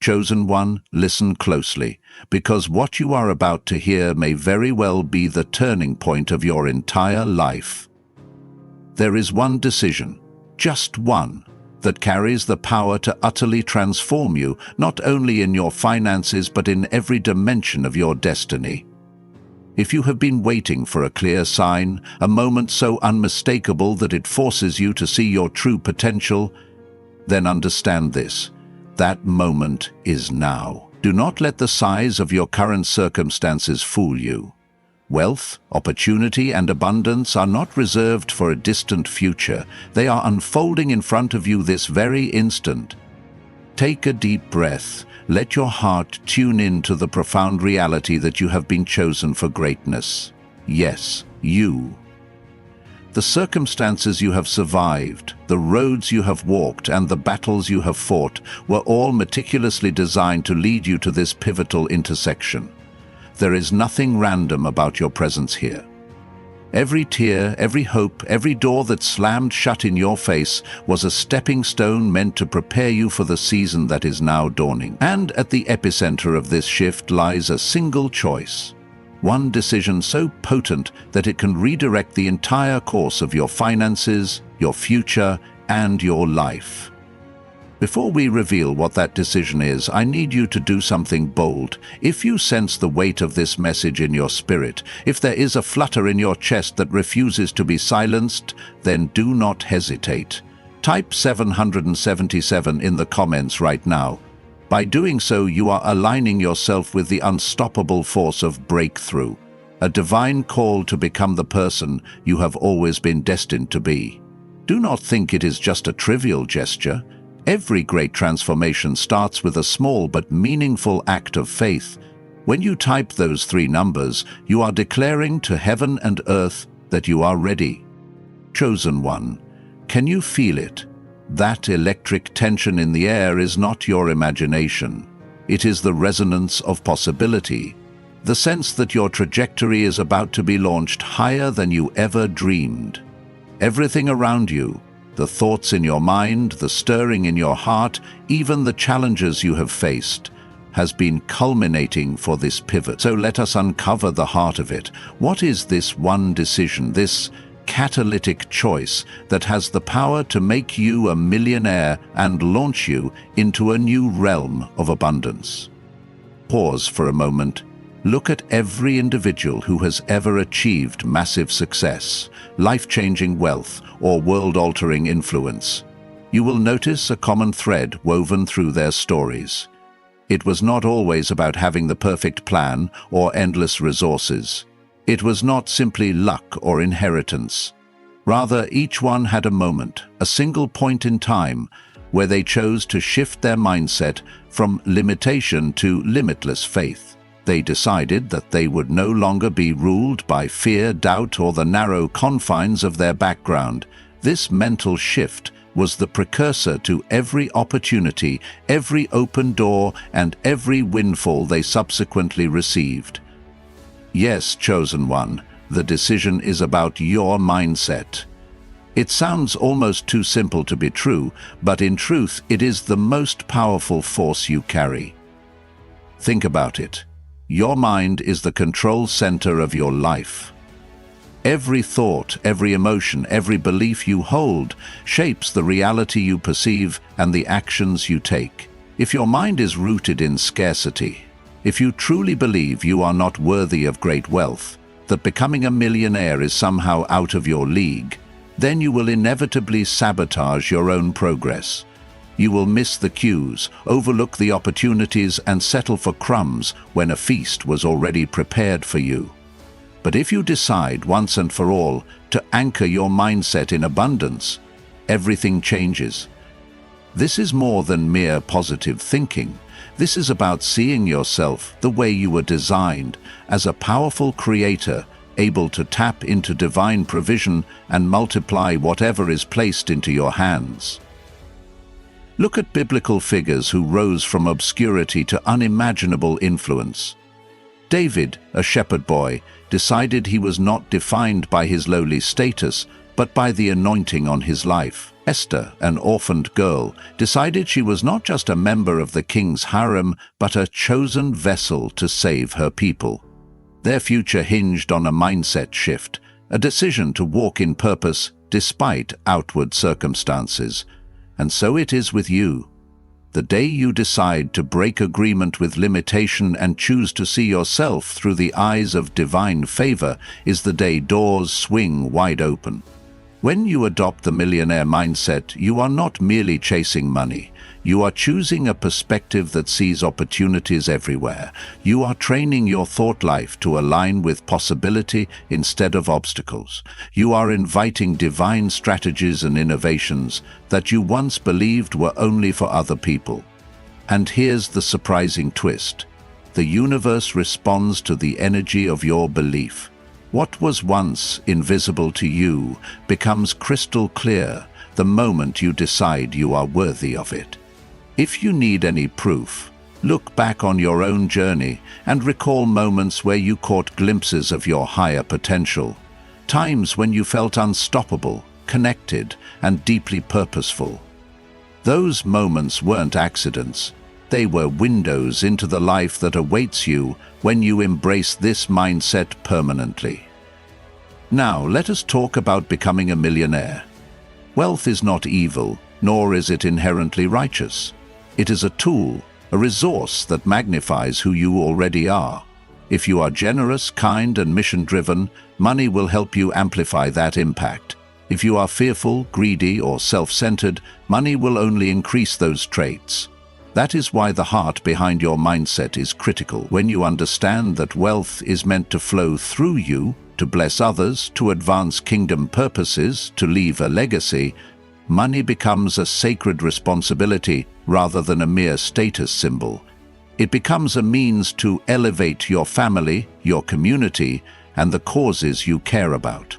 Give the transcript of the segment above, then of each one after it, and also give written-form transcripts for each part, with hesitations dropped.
Chosen one, listen closely, because what you are about to hear may very well be the turning point of your entire life. There is one decision, just one, that carries the power to utterly transform you, not only in your finances but in every dimension of your destiny. If you have been waiting for a clear sign, a moment so unmistakable that it forces you to see your true potential, then understand this. That moment is now. Do not let the size of your current circumstances fool you. Wealth, opportunity, and abundance are not reserved for a distant future. They are unfolding in front of you this very instant. Take a deep breath. Let your heart tune in to the profound reality that you have been chosen for greatness. Yes, you. The circumstances you have survived, the roads you have walked, and the battles you have fought were all meticulously designed to lead you to this pivotal intersection. There is nothing random about your presence here. Every tear, every hope, every door that slammed shut in your face was a stepping stone meant to prepare you for the season that is now dawning. And at the epicenter of this shift lies a single choice. One decision so potent that it can redirect the entire course of your finances, your future, and your life. Before we reveal what that decision is, I need you to do something bold. If you sense the weight of this message in your spirit, if there is a flutter in your chest that refuses to be silenced, then do not hesitate. Type 777 in the comments right now. By doing so, you are aligning yourself with the unstoppable force of breakthrough, a divine call to become the person you have always been destined to be. Do not think it is just a trivial gesture. Every great transformation starts with a small but meaningful act of faith. When you type those 3 numbers, you are declaring to heaven and earth that you are ready. Chosen one, can you feel it? That electric tension in the air is not your imagination. It is the resonance of possibility, the sense that your trajectory is about to be launched higher than you ever dreamed. Everything around you, the thoughts in your mind, the stirring in your heart, even the challenges you have faced, has been culminating for this pivot. So let us uncover the heart of it. What is this one decision, this catalytic choice that has the power to make you a millionaire and launch you into a new realm of abundance? Pause for a moment. Look at every individual who has ever achieved massive success, life-changing wealth, or world-altering influence. You will notice a common thread woven through their stories. It was not always about having the perfect plan or endless resources. It was not simply luck or inheritance. Rather, each one had a moment, a single point in time, where they chose to shift their mindset from limitation to limitless faith. They decided that they would no longer be ruled by fear, doubt, or the narrow confines of their background. This mental shift was the precursor to every opportunity, every open door, and every windfall they subsequently received. Yes, chosen one, the decision is about your mindset. It sounds almost too simple to be true, but in truth, it is the most powerful force you carry. Think about it. Your mind is the control center of your life. Every thought, every emotion, every belief you hold shapes the reality you perceive and the actions you take. If your mind is rooted in scarcity, if you truly believe you are not worthy of great wealth, that becoming a millionaire is somehow out of your league, then you will inevitably sabotage your own progress. You will miss the cues, overlook the opportunities, and settle for crumbs when a feast was already prepared for you. But if you decide once and for all to anchor your mindset in abundance, everything changes. This is more than mere positive thinking. This is about seeing yourself the way you were designed, as a powerful creator, able to tap into divine provision and multiply whatever is placed into your hands. Look at biblical figures who rose from obscurity to unimaginable influence. David, a shepherd boy, decided he was not defined by his lowly status, but by the anointing on his life. Esther, an orphaned girl, decided she was not just a member of the king's harem, but a chosen vessel to save her people. Their future hinged on a mindset shift, a decision to walk in purpose despite outward circumstances. And so it is with you. The day you decide to break agreement with limitation and choose to see yourself through the eyes of divine favor is the day doors swing wide open. When you adopt the millionaire mindset, you are not merely chasing money. You are choosing a perspective that sees opportunities everywhere. You are training your thought life to align with possibility instead of obstacles. You are inviting divine strategies and innovations that you once believed were only for other people. And here's the surprising twist. The universe responds to the energy of your belief. What was once invisible to you becomes crystal clear the moment you decide you are worthy of it. If you need any proof, look back on your own journey and recall moments where you caught glimpses of your higher potential, times when you felt unstoppable, connected, and deeply purposeful. Those moments weren't accidents. They were windows into the life that awaits you when you embrace this mindset permanently. Now, let us talk about becoming a millionaire. Wealth is not evil, nor is it inherently righteous. It is a tool, a resource that magnifies who you already are. If you are generous, kind, and mission-driven, money will help you amplify that impact. If you are fearful, greedy, or self-centered, money will only increase those traits. That is why the heart behind your mindset is critical. When you understand that wealth is meant to flow through you, to bless others, to advance kingdom purposes, to leave a legacy, money becomes a sacred responsibility rather than a mere status symbol. It becomes a means to elevate your family, your community, and the causes you care about.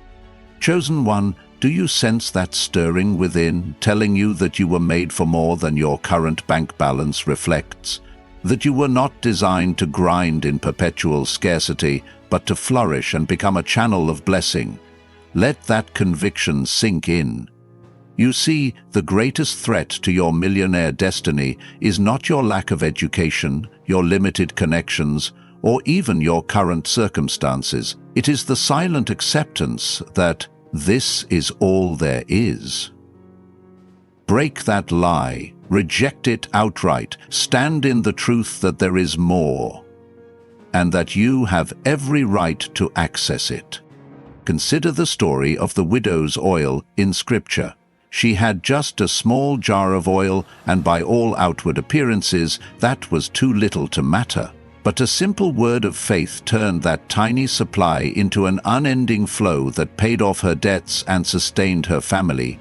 Chosen one, do you sense that stirring within, telling you that you were made for more than your current bank balance reflects? That you were not designed to grind in perpetual scarcity, but to flourish and become a channel of blessing? Let that conviction sink in. You see, the greatest threat to your millionaire destiny is not your lack of education, your limited connections, or even your current circumstances. It is the silent acceptance that this is all there is. Break that lie, reject it outright, stand in the truth that there is more, and that you have every right to access it. Consider the story of the widow's oil in Scripture. She had just a small jar of oil, and by all outward appearances, that was too little to matter. But a simple word of faith turned that tiny supply into an unending flow that paid off her debts and sustained her family.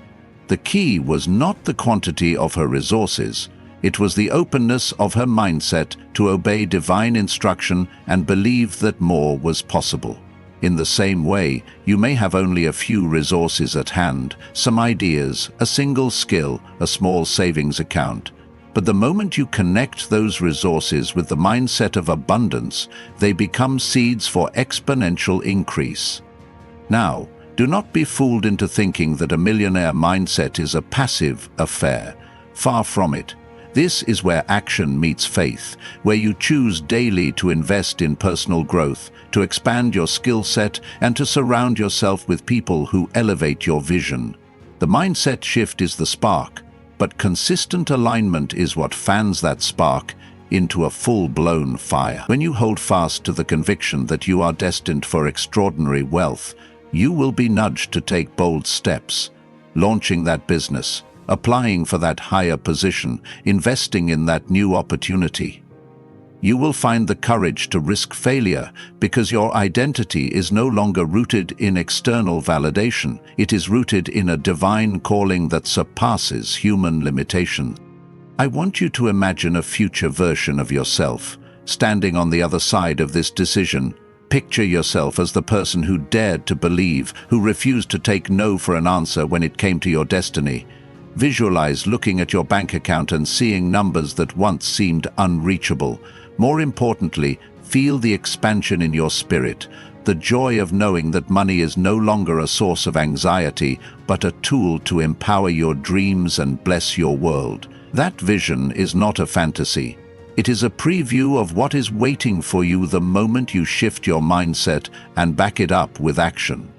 The key was not the quantity of her resources. It was the openness of her mindset to obey divine instruction and believe that more was possible. In the same way, you may have only a few resources at hand, some ideas, a single skill, a small savings account. But the moment you connect those resources with the mindset of abundance, they become seeds for exponential increase. Now, do not be fooled into thinking that a millionaire mindset is a passive affair. Far from it. This is where action meets faith, where you choose daily to invest in personal growth, to expand your skill set, and to surround yourself with people who elevate your vision. The mindset shift is the spark, but consistent alignment is what fans that spark into a full-blown fire. When you hold fast to the conviction that you are destined for extraordinary wealth, you will be nudged to take bold steps, launching that business, applying for that higher position, investing in that new opportunity. You will find the courage to risk failure because your identity is no longer rooted in external validation. It is rooted in a divine calling that surpasses human limitation. I want you to imagine a future version of yourself, standing on the other side of this decision. Picture yourself as the person who dared to believe, who refused to take no for an answer when it came to your destiny. Visualize looking at your bank account and seeing numbers that once seemed unreachable. More importantly, feel the expansion in your spirit. The joy of knowing that money is no longer a source of anxiety, but a tool to empower your dreams and bless your world. That vision is not a fantasy. It is a preview of what is waiting for you the moment you shift your mindset and back it up with action.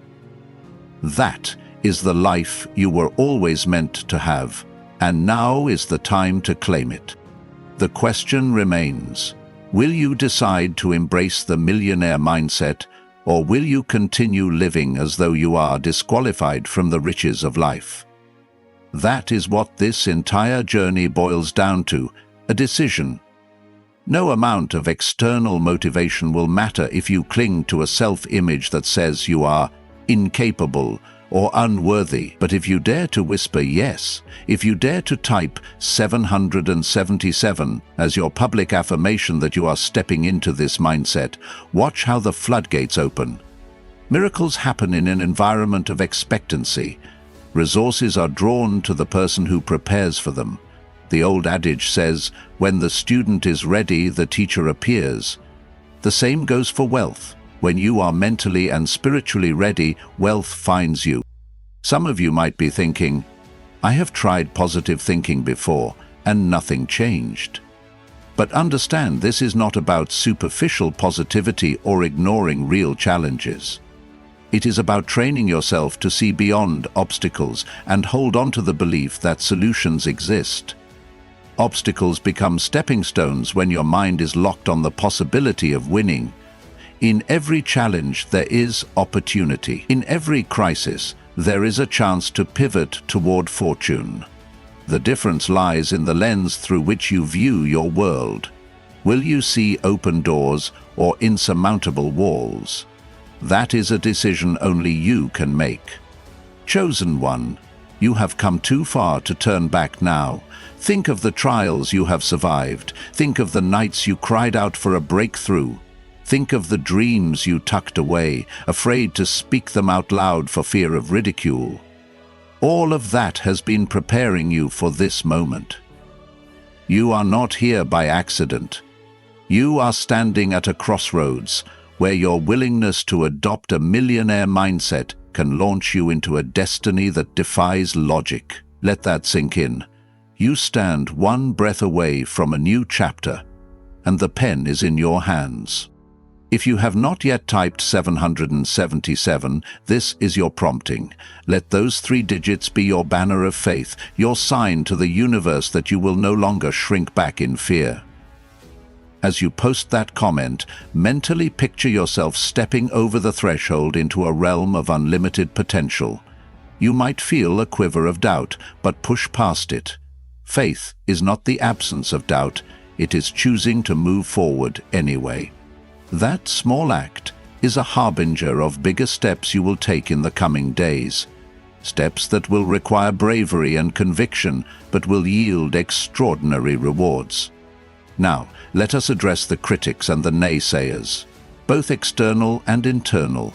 That is the life you were always meant to have, and now is the time to claim it. The question remains, will you decide to embrace the millionaire mindset, or will you continue living as though you are disqualified from the riches of life? That is what this entire journey boils down to, a decision. No amount of external motivation will matter if you cling to a self-image that says you are incapable or unworthy. But if you dare to whisper yes, if you dare to type 777 as your public affirmation that you are stepping into this mindset, watch how the floodgates open. Miracles happen in an environment of expectancy. Resources are drawn to the person who prepares for them. The old adage says, when the student is ready, the teacher appears. The same goes for wealth. When you are mentally and spiritually ready, wealth finds you. Some of you might be thinking, I have tried positive thinking before, and nothing changed. But understand, this is not about superficial positivity or ignoring real challenges. It is about training yourself to see beyond obstacles and hold on to the belief that solutions exist. Obstacles become stepping stones when your mind is locked on the possibility of winning. In every challenge, there is opportunity. In every crisis, there is a chance to pivot toward fortune. The difference lies in the lens through which you view your world. Will you see open doors or insurmountable walls? That is a decision only you can make. Chosen one, you have come too far to turn back now. Think of the trials you have survived. Think of the nights you cried out for a breakthrough. Think of the dreams you tucked away, afraid to speak them out loud for fear of ridicule. All of that has been preparing you for this moment. You are not here by accident. You are standing at a crossroads where your willingness to adopt a millionaire mindset can launch you into a destiny that defies logic. Let that sink in. You stand one breath away from a new chapter, and the pen is in your hands. If you have not yet typed 777, this is your prompting. Let those 3 digits be your banner of faith, your sign to the universe that you will no longer shrink back in fear. As you post that comment, mentally picture yourself stepping over the threshold into a realm of unlimited potential. You might feel a quiver of doubt, but push past it. Faith is not the absence of doubt, it is choosing to move forward anyway. That small act is a harbinger of bigger steps you will take in the coming days. Steps that will require bravery and conviction, but will yield extraordinary rewards. Now, let us address the critics and the naysayers, both external and internal.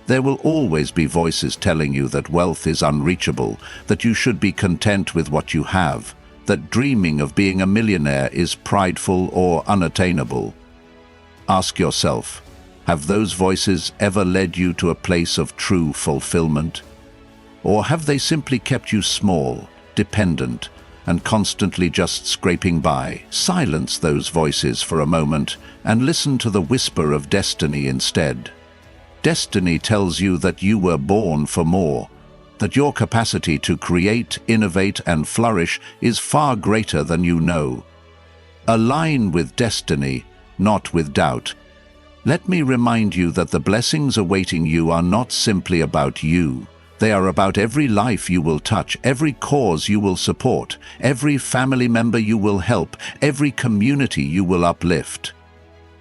There will always be voices telling you that wealth is unreachable, that you should be content with what you have, that dreaming of being a millionaire is prideful or unattainable. Ask yourself, have those voices ever led you to a place of true fulfillment? Or have they simply kept you small, dependent, and constantly just scraping by? Silence those voices for a moment and listen to the whisper of destiny instead. Destiny tells you that you were born for more, that your capacity to create, innovate, and flourish is far greater than you know. Align with destiny, not with doubt. Let me remind you that the blessings awaiting you are not simply about you. They are about every life you will touch, every cause you will support, every family member you will help, every community you will uplift.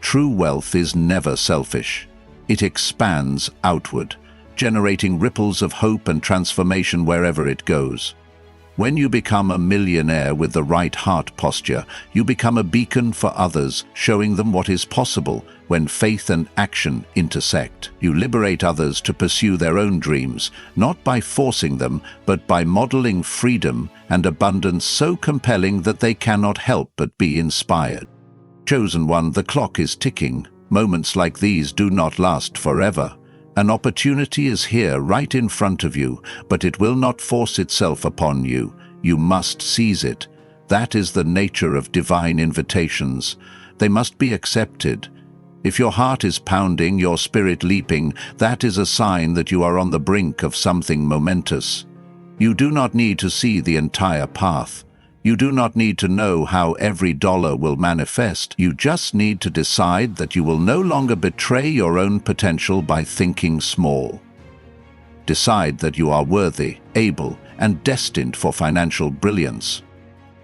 True wealth is never selfish. It expands outward, generating ripples of hope and transformation wherever it goes. When you become a millionaire with the right heart posture, you become a beacon for others, showing them what is possible when faith and action intersect. You liberate others to pursue their own dreams, not by forcing them, but by modeling freedom and abundance so compelling that they cannot help but be inspired. Chosen one, the clock is ticking. Moments like these do not last forever. An opportunity is here right in front of you, but it will not force itself upon you. You must seize it. That is the nature of divine invitations. They must be accepted. If your heart is pounding, your spirit leaping, that is a sign that you are on the brink of something momentous. You do not need to see the entire path. You do not need to know how every dollar will manifest. You just need to decide that you will no longer betray your own potential by thinking small. Decide that you are worthy, able, and destined for financial brilliance.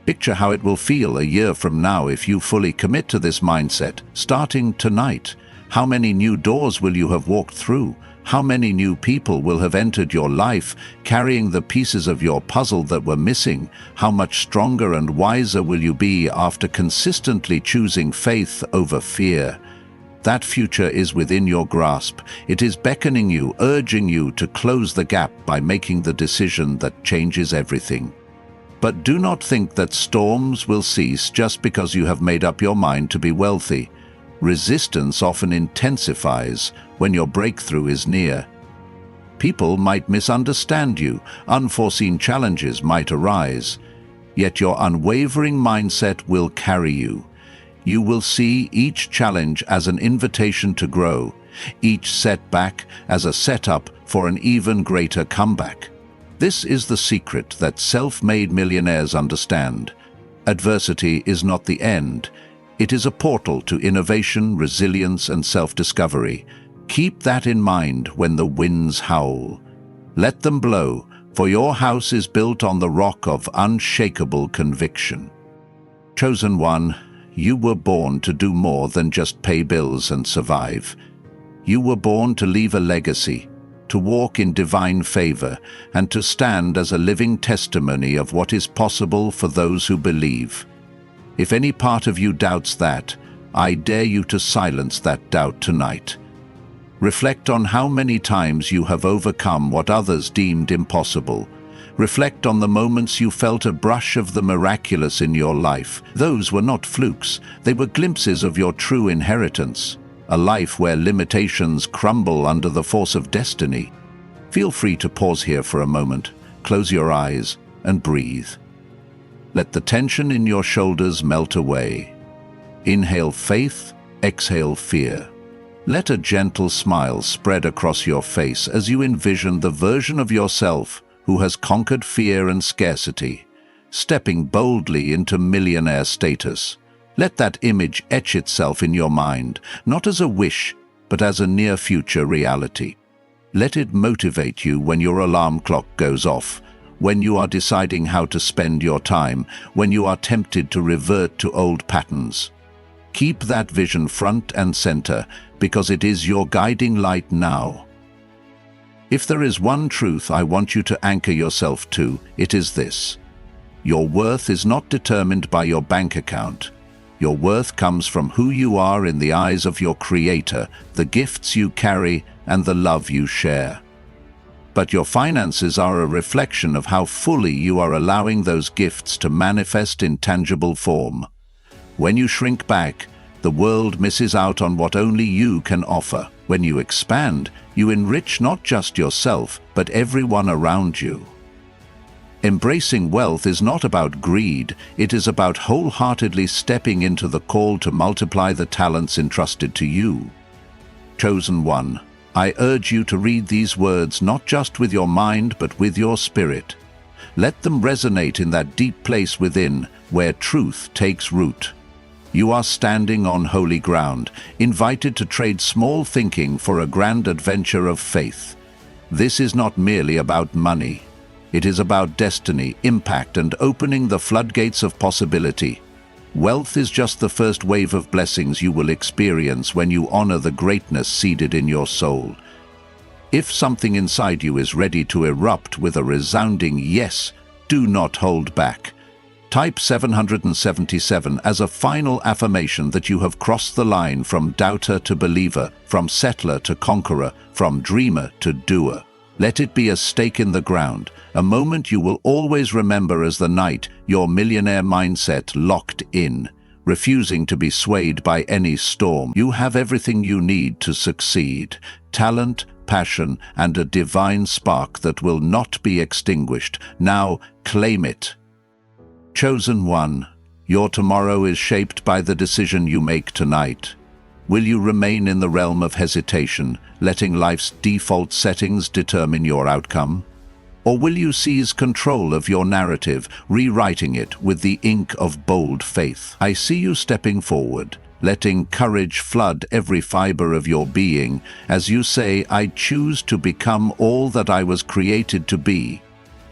Picture how it will feel a year from now if you fully commit to this mindset, starting tonight. How many new doors will you have walked through? How many new people will have entered your life, carrying the pieces of your puzzle that were missing? How much stronger and wiser will you be after consistently choosing faith over fear? That future is within your grasp. It is beckoning you, urging you to close the gap by making the decision that changes everything. But do not think that storms will cease just because you have made up your mind to be wealthy. Resistance often intensifies when your breakthrough is near. People might misunderstand you, unforeseen challenges might arise, yet your unwavering mindset will carry you. You will see each challenge as an invitation to grow, each setback as a setup for an even greater comeback. This is the secret that self-made millionaires understand. Adversity is not the end. It is a portal to innovation, resilience, and self-discovery. Keep that in mind when the winds howl. Let them blow, for your house is built on the rock of unshakable conviction. Chosen one, you were born to do more than just pay bills and survive. You were born to leave a legacy, to walk in divine favor, and to stand as a living testimony of what is possible for those who believe. If any part of you doubts that, I dare you to silence that doubt tonight. Reflect on how many times you have overcome what others deemed impossible. Reflect on the moments you felt a brush of the miraculous in your life. Those were not flukes, they were glimpses of your true inheritance, a life where limitations crumble under the force of destiny. Feel free to pause here for a moment, close your eyes, and breathe. Let the tension in your shoulders melt away. Inhale faith, exhale fear. Let a gentle smile spread across your face as you envision the version of yourself who has conquered fear and scarcity, stepping boldly into millionaire status. Let that image etch itself in your mind, not as a wish, but as a near-future reality. Let it motivate you when your alarm clock goes off, when you are deciding how to spend your time, when you are tempted to revert to old patterns. Keep that vision front and center, because it is your guiding light now. If there is one truth I want you to anchor yourself to, it is this: your worth is not determined by your bank account. Your worth comes from who you are in the eyes of your Creator, the gifts you carry, and the love you share. But your finances are a reflection of how fully you are allowing those gifts to manifest in tangible form. When you shrink back, the world misses out on what only you can offer. When you expand, you enrich not just yourself, but everyone around you. Embracing wealth is not about greed, it is about wholeheartedly stepping into the call to multiply the talents entrusted to you. Chosen one, I urge you to read these words not just with your mind but with your spirit. Let them resonate in that deep place within where truth takes root. You are standing on holy ground, invited to trade small thinking for a grand adventure of faith. This is not merely about money. It is about destiny, impact, and opening the floodgates of possibility. Wealth is just the first wave of blessings you will experience when you honor the greatness seated in your soul. If something inside you is ready to erupt with a resounding yes, do not hold back. Type 777 as a final affirmation that you have crossed the line from doubter to believer, from settler to conqueror, from dreamer to doer. Let it be a stake in the ground, a moment you will always remember as the night your millionaire mindset locked in. refusing to be swayed by any storm. You have everything you need to succeed: talent, passion, and a divine spark that will not be extinguished. Now, claim it. Chosen one, your tomorrow is shaped by the decision you make tonight. Will you remain in the realm of hesitation, letting life's default settings determine your outcome? Or will you seize control of your narrative, rewriting it with the ink of bold faith? I see you stepping forward, letting courage flood every fiber of your being as you say, I choose to become all that I was created to be.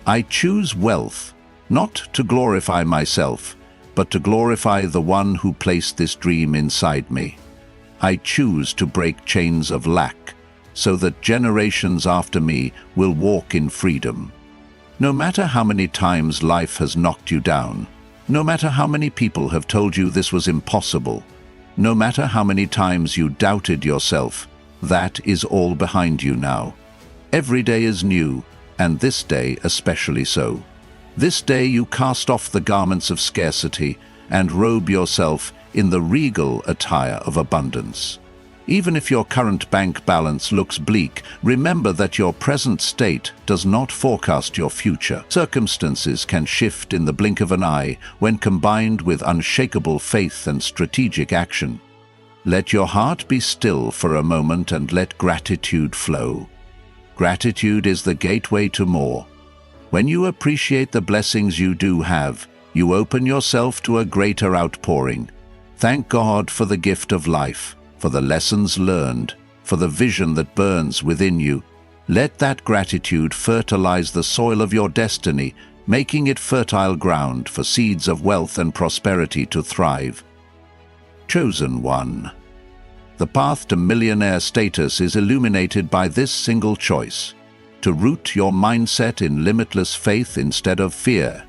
I choose wealth, not to glorify myself, but to glorify the one who placed this dream inside me. I choose to break chains of lack, so that generations after me will walk in freedom. No matter how many times life has knocked you down, no matter how many people have told you this was impossible, no matter how many times you doubted yourself, that is all behind you now. Every day is new, and this day especially so. This day you cast off the garments of scarcity and robe yourself in the regal attire of abundance. Even if your current bank balance looks bleak, remember that your present state does not forecast your future. Circumstances can shift in the blink of an eye when combined with unshakable faith and strategic action. Let your heart be still for a moment and let gratitude flow. Gratitude is the gateway to more. When you appreciate the blessings you do have, you open yourself to a greater outpouring. Thank God for the gift of life, for the lessons learned, for the vision that burns within you. Let that gratitude fertilize the soil of your destiny, making it fertile ground for seeds of wealth and prosperity to thrive. Chosen one. The path to millionaire status is illuminated by this single choice: to root your mindset in limitless faith instead of fear.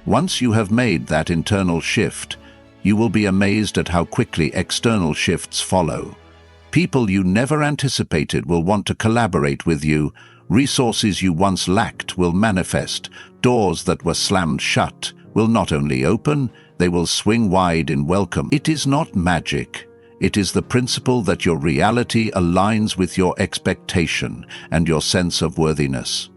Once you have made that internal shift, you will be amazed at how quickly external shifts follow. People you never anticipated will want to collaborate with you. Resources you once lacked will manifest. Doors that were slammed shut will not only open, they will swing wide in welcome. It is not magic. It is the principle that your reality aligns with your expectation and your sense of worthiness.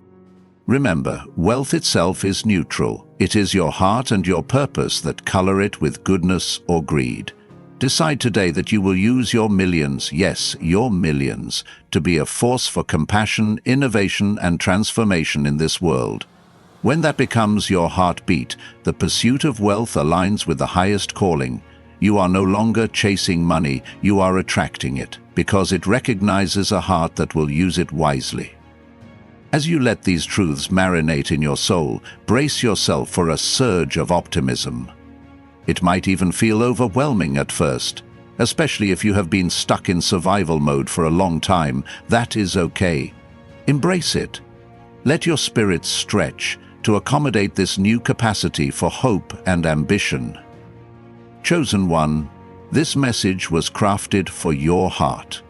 Remember, wealth itself is neutral. It is your heart and your purpose that color it with goodness or greed. Decide today that you will use your millions, yes, your millions, to be a force for compassion, innovation, and transformation in this world. When that becomes your heartbeat, the pursuit of wealth aligns with the highest calling. You are no longer chasing money, you are attracting it, because it recognizes a heart that will use it wisely. As you let these truths marinate in your soul, brace yourself for a surge of optimism. It might even feel overwhelming at first, especially if you have been stuck in survival mode for a long time. That is okay. Embrace it. Let your spirit stretch to accommodate this new capacity for hope and ambition. Chosen one, this message was crafted for your heart.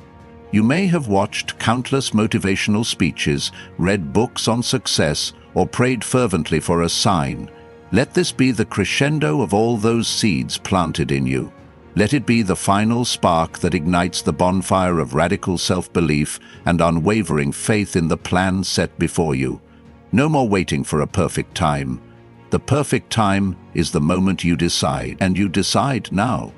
You may have watched countless motivational speeches, read books on success, or prayed fervently for a sign. Let this be the crescendo of all those seeds planted in you. Let it be the final spark that ignites the bonfire of radical self-belief and unwavering faith in the plan set before you. No more waiting for a perfect time. The perfect time is the moment you decide, and you decide now.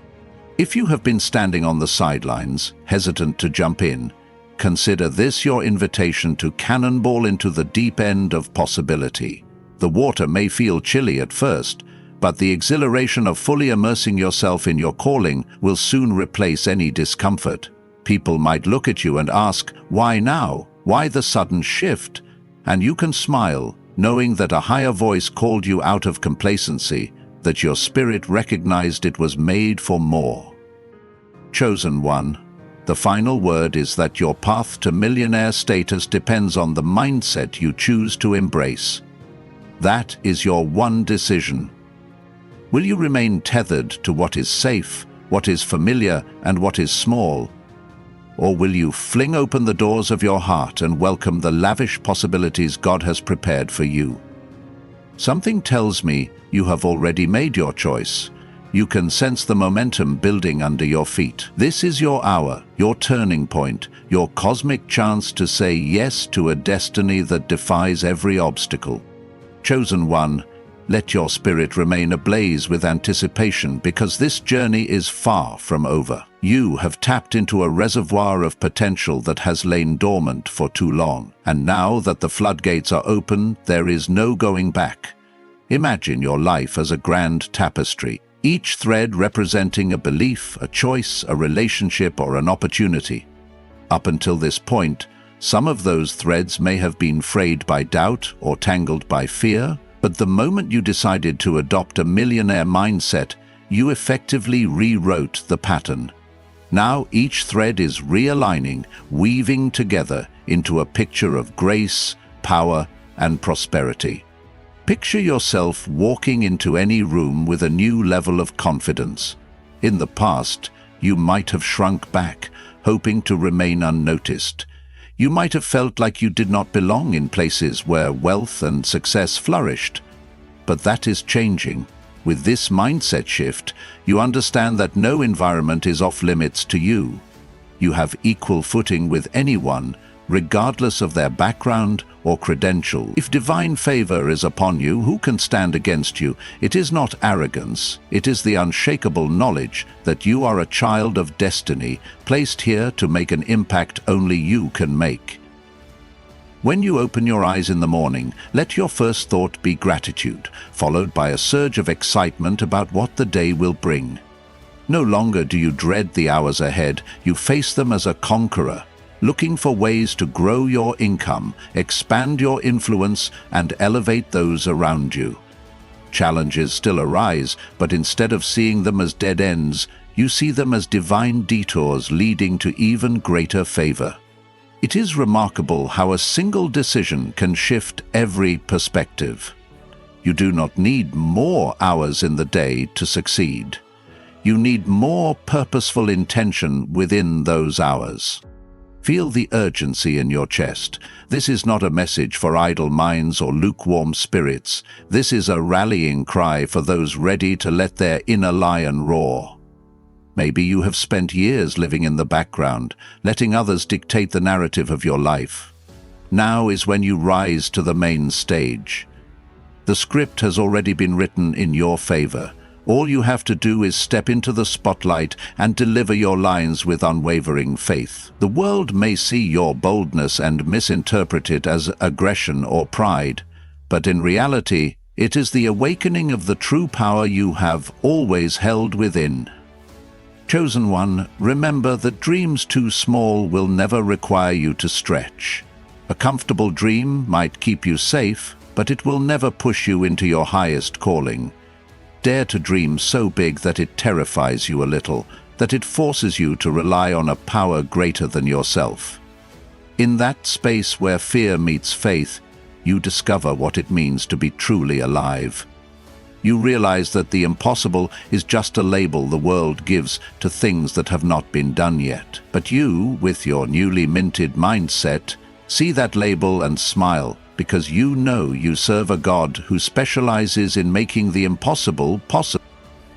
If you have been standing on the sidelines, hesitant to jump in, consider this your invitation to cannonball into the deep end of possibility. The water may feel chilly at first, but the exhilaration of fully immersing yourself in your calling will soon replace any discomfort. People might look at you and ask, "Why now? Why the sudden shift?" And you can smile, knowing that a higher voice called you out of complacency, that your spirit recognized it was made for more. Chosen one, the final word is that your path to millionaire status depends on the mindset you choose to embrace. That is your one decision. Will you remain tethered to what is safe, what is familiar, and what is small? Or will you fling open the doors of your heart and welcome the lavish possibilities God has prepared for you? Something tells me you have already made your choice. You can sense the momentum building under your feet. This is your hour, your turning point, your cosmic chance to say yes to a destiny that defies every obstacle. Chosen one, let your spirit remain ablaze with anticipation, because this journey is far from over. You have tapped into a reservoir of potential that has lain dormant for too long. And now that the floodgates are open, there is no going back. Imagine your life as a grand tapestry, each thread representing a belief, a choice, a relationship, or an opportunity. Up until this point, some of those threads may have been frayed by doubt or tangled by fear, but the moment you decided to adopt a millionaire mindset, you effectively rewrote the pattern. Now each thread is realigning, weaving together into a picture of grace, power, and prosperity. Picture yourself walking into any room with a new level of confidence. In the past, you might have shrunk back, hoping to remain unnoticed. You might have felt like you did not belong in places where wealth and success flourished. But that is changing. With this mindset shift, you understand that no environment is off limits to you. You have equal footing with anyone, regardless of their background or credential. If divine favor is upon you, who can stand against you? It is not arrogance, it is the unshakable knowledge that you are a child of destiny, placed here to make an impact only you can make. When you open your eyes in the morning, let your first thought be gratitude, followed by a surge of excitement about what the day will bring. No longer do you dread the hours ahead, you face them as a conqueror, looking for ways to grow your income, expand your influence, and elevate those around you. Challenges still arise, but instead of seeing them as dead ends, you see them as divine detours leading to even greater favor. It is remarkable how a single decision can shift every perspective. You do not need more hours in the day to succeed. You need more purposeful intention within those hours. Feel the urgency in your chest. This is not a message for idle minds or lukewarm spirits. This is a rallying cry for those ready to let their inner lion roar. Maybe you have spent years living in the background, letting others dictate the narrative of your life. Now is when you rise to the main stage. The script has already been written in your favor. All you have to do is step into the spotlight and deliver your lines with unwavering faith. The world may see your boldness and misinterpret it as aggression or pride, but in reality, it is the awakening of the true power you have always held within. Chosen one, remember that dreams too small will never require you to stretch. A comfortable dream might keep you safe, but it will never push you into your highest calling. Dare to dream so big that it terrifies you a little, that it forces you to rely on a power greater than yourself. In that space where fear meets faith, you discover what it means to be truly alive. You realize that the impossible is just a label the world gives to things that have not been done yet. But you, with your newly minted mindset, see that label and smile, because you know you serve a God who specializes in making the impossible possible.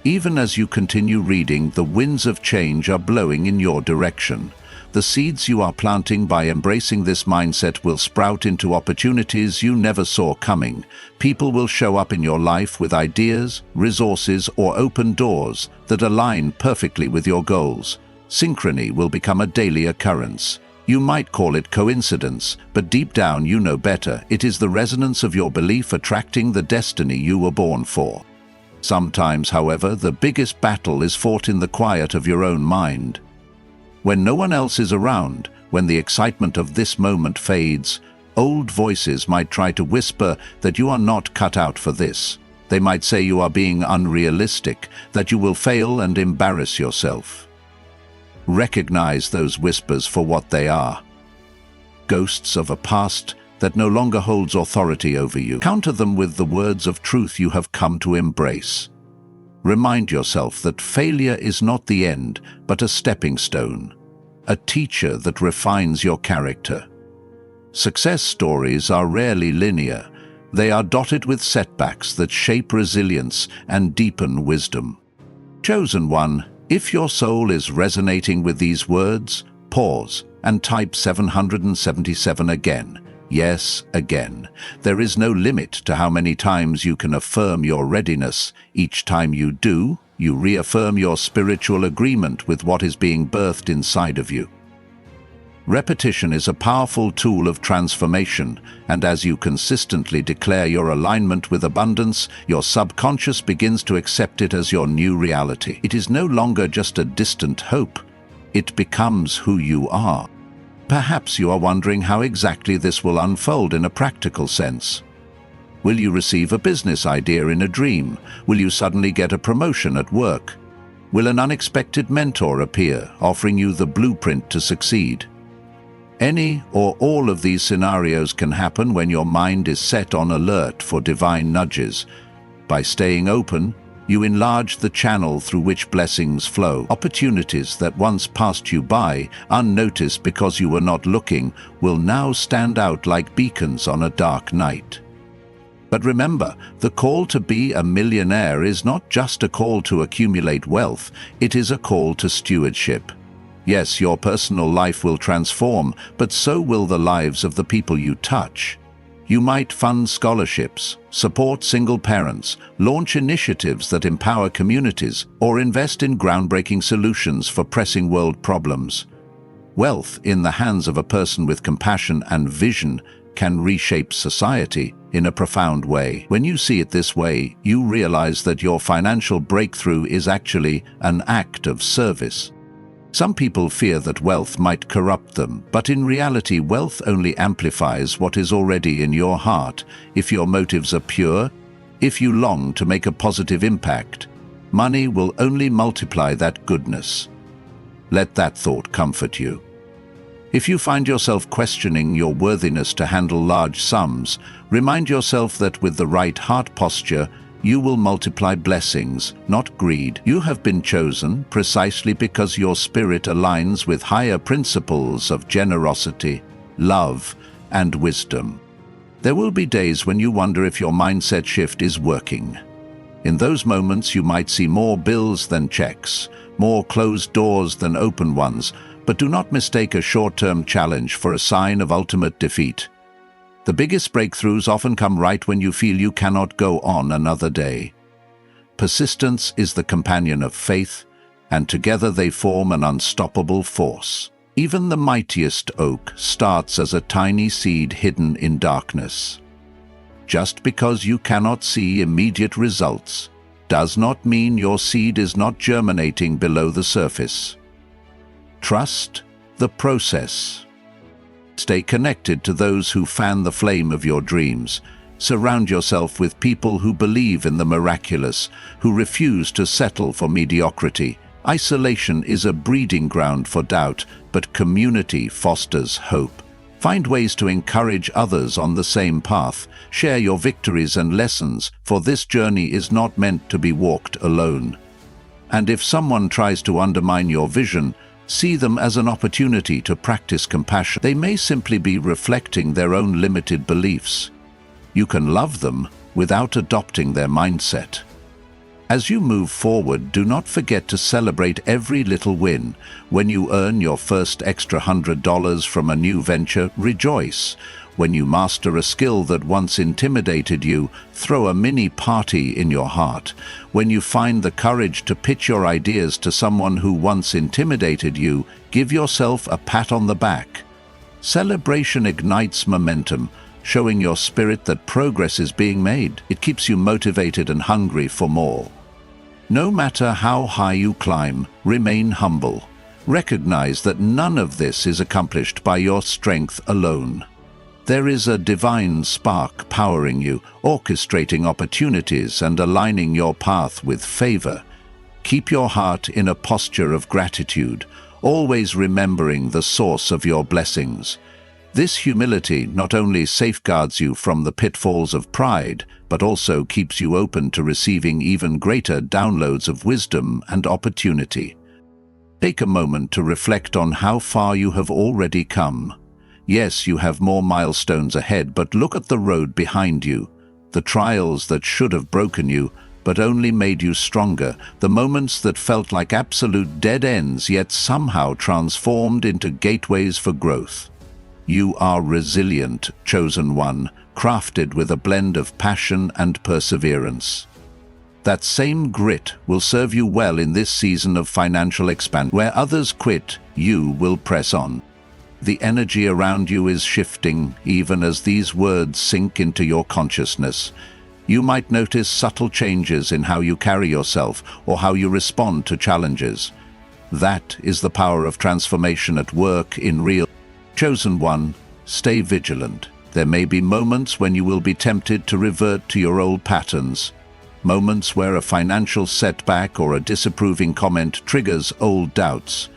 Even as you continue reading, the winds of change are blowing in your direction. The seeds you are planting by embracing this mindset will sprout into opportunities you never saw coming. People will show up in your life with ideas, resources, or open doors that align perfectly with your goals. Synchrony will become a daily occurrence. You might call it coincidence, but deep down you know better. It is the resonance of your belief attracting the destiny you were born for. Sometimes, however, the biggest battle is fought in the quiet of your own mind. When no one else is around, when the excitement of this moment fades, old voices might try to whisper that you are not cut out for this. They might say you are being unrealistic, that you will fail and embarrass yourself. Recognize those whispers for what they are. Ghosts of a past that no longer holds authority over you. Counter them with the words of truth you have come to embrace. Remind yourself that failure is not the end, but a stepping stone, a teacher that refines your character. Success stories are rarely linear. They are dotted with setbacks that shape resilience and deepen wisdom. Chosen one, if your soul is resonating with these words, pause and type 777 again. Yes, again. There is no limit to how many times you can affirm your readiness. Each time you do, you reaffirm your spiritual agreement with what is being birthed inside of you. Repetition is a powerful tool of transformation, and as you consistently declare your alignment with abundance, your subconscious begins to accept it as your new reality. It is no longer just a distant hope. It becomes who you are. Perhaps you are wondering how exactly this will unfold in a practical sense. Will you receive a business idea in a dream? Will you suddenly get a promotion at work? Will an unexpected mentor appear, offering you the blueprint to succeed? Any or all of these scenarios can happen when your mind is set on alert for divine nudges. By staying open, you enlarge the channel through which blessings flow. Opportunities that once passed you by, unnoticed because you were not looking, will now stand out like beacons on a dark night. But remember, the call to be a millionaire is not just a call to accumulate wealth, it is a call to stewardship. Yes, your personal life will transform, but so will the lives of the people you touch. You might fund scholarships, support single parents, launch initiatives that empower communities, or invest in groundbreaking solutions for pressing world problems. Wealth in the hands of a person with compassion and vision can reshape society in a profound way. When you see it this way, you realize that your financial breakthrough is actually an act of service. Some people fear that wealth might corrupt them, but in reality, wealth only amplifies what is already in your heart. If your motives are pure, if you long to make a positive impact, money will only multiply that goodness. Let that thought comfort you. If you find yourself questioning your worthiness to handle large sums, remind yourself that with the right heart posture, you will multiply blessings, not greed. You have been chosen precisely because your spirit aligns with higher principles of generosity, love, and wisdom. There will be days when you wonder if your mindset shift is working. In those moments, you might see more bills than checks, more closed doors than open ones, but do not mistake a short-term challenge for a sign of ultimate defeat. The biggest breakthroughs often come right when you feel you cannot go on another day. Persistence is the companion of faith, and together they form an unstoppable force. Even the mightiest oak starts as a tiny seed hidden in darkness. Just because you cannot see immediate results does not mean your seed is not germinating below the surface. Trust the process. Stay connected to those who fan the flame of your dreams. Surround yourself with people who believe in the miraculous, who refuse to settle for mediocrity. Isolation is a breeding ground for doubt, but community fosters hope. Find ways to encourage others on the same path. Share your victories and lessons, for this journey is not meant to be walked alone. And if someone tries to undermine your vision, see them as an opportunity to practice compassion. They may simply be reflecting their own limited beliefs. You can love them without adopting their mindset. As you move forward, do not forget to celebrate every little win. When you earn your first extra $100 from a new venture, rejoice. When you master a skill that once intimidated you, throw a mini party in your heart. When you find the courage to pitch your ideas to someone who once intimidated you, give yourself a pat on the back. Celebration ignites momentum, showing your spirit that progress is being made. It keeps you motivated and hungry for more. No matter how high you climb, remain humble. Recognize that none of this is accomplished by your strength alone. There is a divine spark powering you, orchestrating opportunities and aligning your path with favor. Keep your heart in a posture of gratitude, always remembering the source of your blessings. This humility not only safeguards you from the pitfalls of pride, but also keeps you open to receiving even greater downloads of wisdom and opportunity. Take a moment to reflect on how far you have already come. Yes, you have more milestones ahead, but look at the road behind you. The trials that should have broken you but only made you stronger, the moments that felt like absolute dead ends yet somehow transformed into gateways for growth. You are resilient, chosen one, crafted with a blend of passion and perseverance. That same grit will serve you well in this season of financial expansion. Where others quit, you will press on. The energy around you is shifting, even as these words sink into your consciousness. You might notice subtle changes in how you carry yourself or how you respond to challenges. That is the power of transformation at work in real. Chosen one, stay vigilant. There may be moments when you will be tempted to revert to your old patterns. Moments where a financial setback or a disapproving comment triggers old doubts.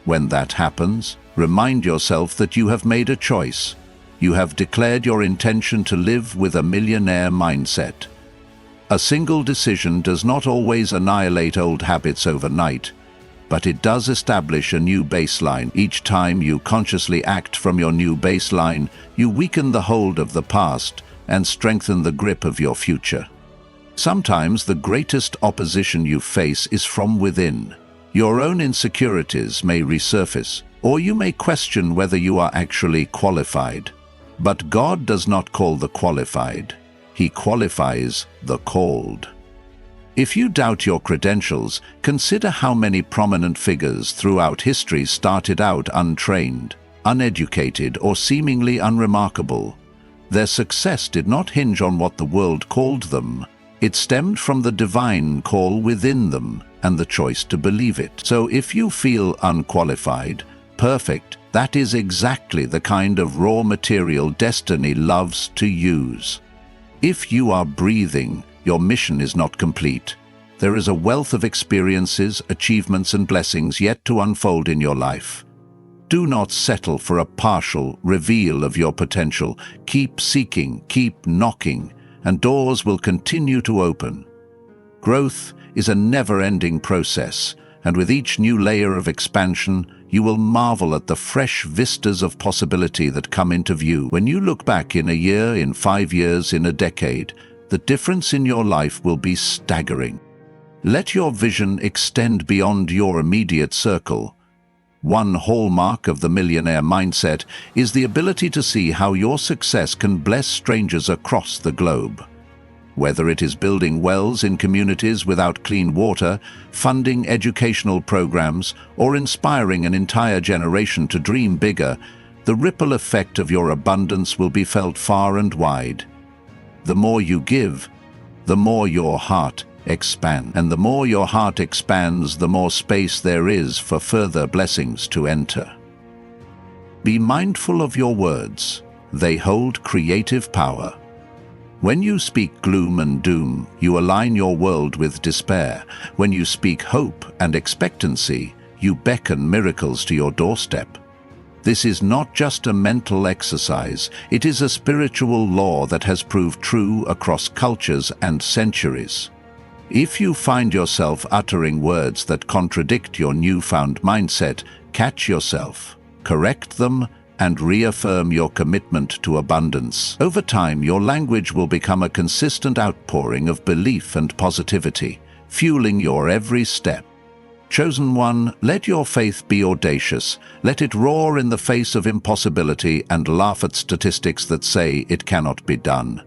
When that happens, remind yourself that you have made a choice. You have declared your intention to live with a millionaire mindset. A single decision does not always annihilate old habits overnight, but it does establish a new baseline. Each time you consciously act from your new baseline, you weaken the hold of the past and strengthen the grip of your future. Sometimes the greatest opposition you face is from within. Your own insecurities may resurface, or you may question whether you are actually qualified. But God does not call the qualified. He qualifies the called. If you doubt your credentials, consider how many prominent figures throughout history started out untrained, uneducated, or seemingly unremarkable. Their success did not hinge on what the world called them. It stemmed from the divine call within them and the choice to believe it. So if you feel unqualified, perfect, that is exactly the kind of raw material destiny loves to use. If you are breathing, your mission is not complete. There is a wealth of experiences, achievements, and blessings yet to unfold in your life. Do not settle for a partial reveal of your potential. Keep seeking, keep knocking, and doors will continue to open. Growth is a never-ending process, and with each new layer of expansion, you will marvel at the fresh vistas of possibility that come into view. When you look back in a year, in 5 years, in a decade, the difference in your life will be staggering. Let your vision extend beyond your immediate circle. One hallmark of the millionaire mindset is the ability to see how your success can bless strangers across the globe. Whether it is building wells in communities without clean water, funding educational programs, or inspiring an entire generation to dream bigger, the ripple effect of your abundance will be felt far and wide. The more you give, the more your heart expands. And the more your heart expands, the more space there is for further blessings to enter. Be mindful of your words. They hold creative power. When you speak gloom and doom, you align your world with despair. When you speak hope and expectancy, you beckon miracles to your doorstep. This is not just a mental exercise, it is a spiritual law that has proved true across cultures and centuries. If you find yourself uttering words that contradict your newfound mindset, catch yourself, correct them, and reaffirm your commitment to abundance. Over time, your language will become a consistent outpouring of belief and positivity, fueling your every step. Chosen one, let your faith be audacious. Let it roar in the face of impossibility and laugh at statistics that say it cannot be done.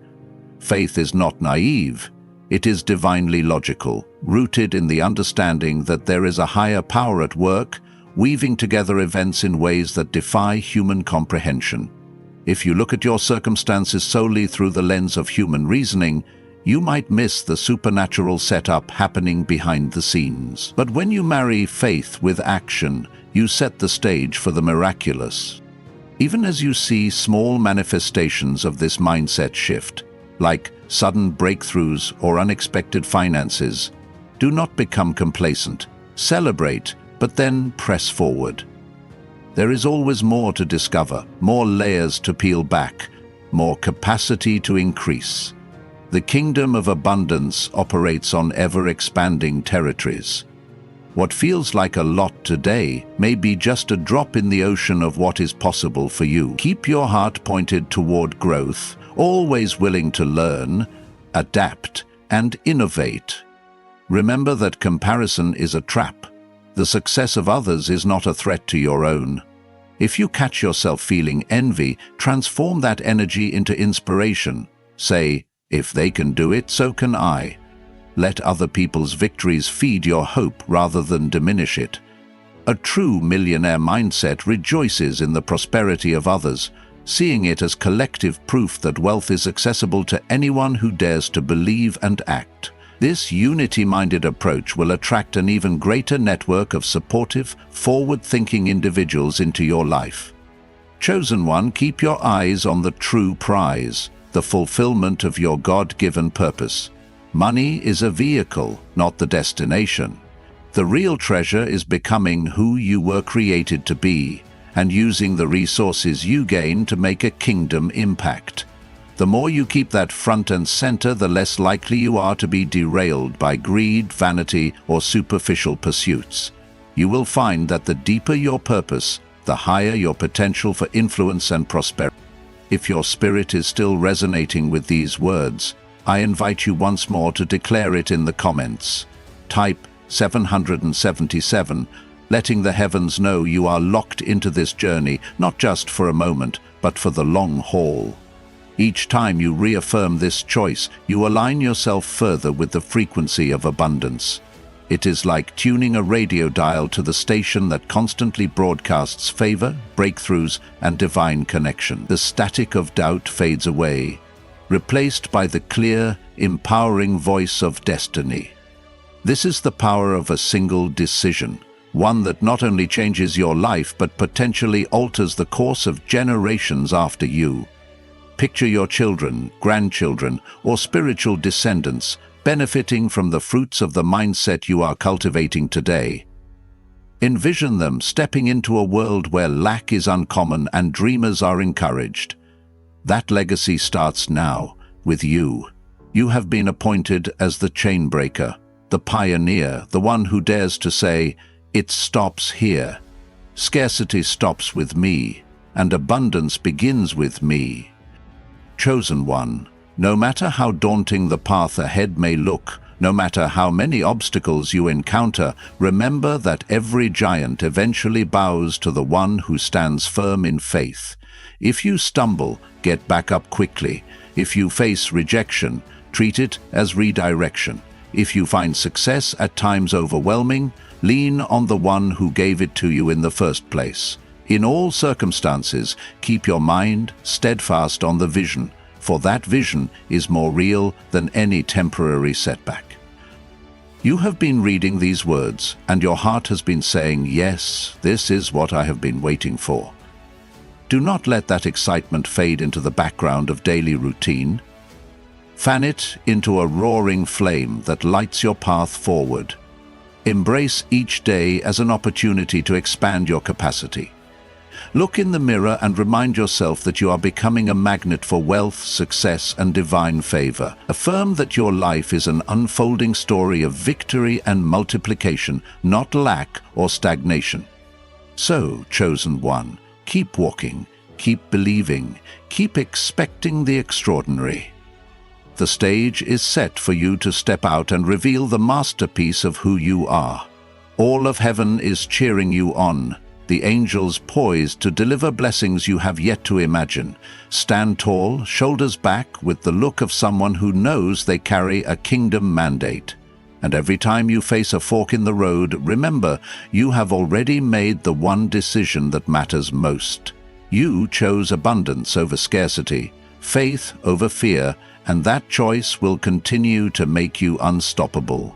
Faith is not naive. It is divinely logical, rooted in the understanding that there is a higher power at work, weaving together events in ways that defy human comprehension. If you look at your circumstances solely through the lens of human reasoning, you might miss the supernatural setup happening behind the scenes. But when you marry faith with action, you set the stage for the miraculous. Even as you see small manifestations of this mindset shift, like sudden breakthroughs or unexpected finances, do not become complacent. Celebrate, but then press forward. There is always more to discover, more layers to peel back, more capacity to increase. The kingdom of abundance operates on ever-expanding territories. What feels like a lot today may be just a drop in the ocean of what is possible for you. Keep your heart pointed toward growth, always willing to learn, adapt, and innovate. Remember that comparison is a trap. The success of others is not a threat to your own. If you catch yourself feeling envy, transform that energy into inspiration. Say, if they can do it, so can I. Let other people's victories feed your hope rather than diminish it. A true millionaire mindset rejoices in the prosperity of others, seeing it as collective proof that wealth is accessible to anyone who dares to believe and act. This unity-minded approach will attract an even greater network of supportive, forward-thinking individuals into your life. Chosen one, keep your eyes on the true prize, the fulfillment of your God-given purpose. Money is a vehicle, not the destination. The real treasure is becoming who you were created to be and using the resources you gain to make a kingdom impact. The more you keep that front and center, the less likely you are to be derailed by greed, vanity, or superficial pursuits. You will find that the deeper your purpose, the higher your potential for influence and prosperity. If your spirit is still resonating with these words, I invite you once more to declare it in the comments. Type 777, letting the heavens know you are locked into this journey, not just for a moment, but for the long haul. Each time you reaffirm this choice, you align yourself further with the frequency of abundance. It is like tuning a radio dial to the station that constantly broadcasts favor, breakthroughs, and divine connection. The static of doubt fades away, replaced by the clear, empowering voice of destiny. This is the power of a single decision, one that not only changes your life but potentially alters the course of generations after you. Picture your children, grandchildren, or spiritual descendants benefiting from the fruits of the mindset you are cultivating today. Envision them stepping into a world where lack is uncommon and dreamers are encouraged. That legacy starts now, with you. You have been appointed as the chain breaker, the pioneer, the one who dares to say, "It stops here. Scarcity stops with me, and abundance begins with me." Chosen one, no matter how daunting the path ahead may look, no matter how many obstacles you encounter, remember that every giant eventually bows to the one who stands firm in faith. If you stumble, get back up quickly. If you face rejection, treat it as redirection. If you find success at times overwhelming, lean on the one who gave it to you in the first place. In all circumstances, keep your mind steadfast on the vision, for that vision is more real than any temporary setback. You have been reading these words, and your heart has been saying, "Yes, this is what I have been waiting for." Do not let that excitement fade into the background of daily routine. Fan it into a roaring flame that lights your path forward. Embrace each day as an opportunity to expand your capacity. Look in the mirror and remind yourself that you are becoming a magnet for wealth, success, and divine favor. Affirm that your life is an unfolding story of victory and multiplication, not lack or stagnation. So, chosen one, keep walking, keep believing, keep expecting the extraordinary. The stage is set for you to step out and reveal the masterpiece of who you are. All of heaven is cheering you on, the angels poised to deliver blessings you have yet to imagine. Stand tall, shoulders back, with the look of someone who knows they carry a kingdom mandate. And every time you face a fork in the road, remember, you have already made the one decision that matters most. You chose abundance over scarcity, faith over fear, and that choice will continue to make you unstoppable.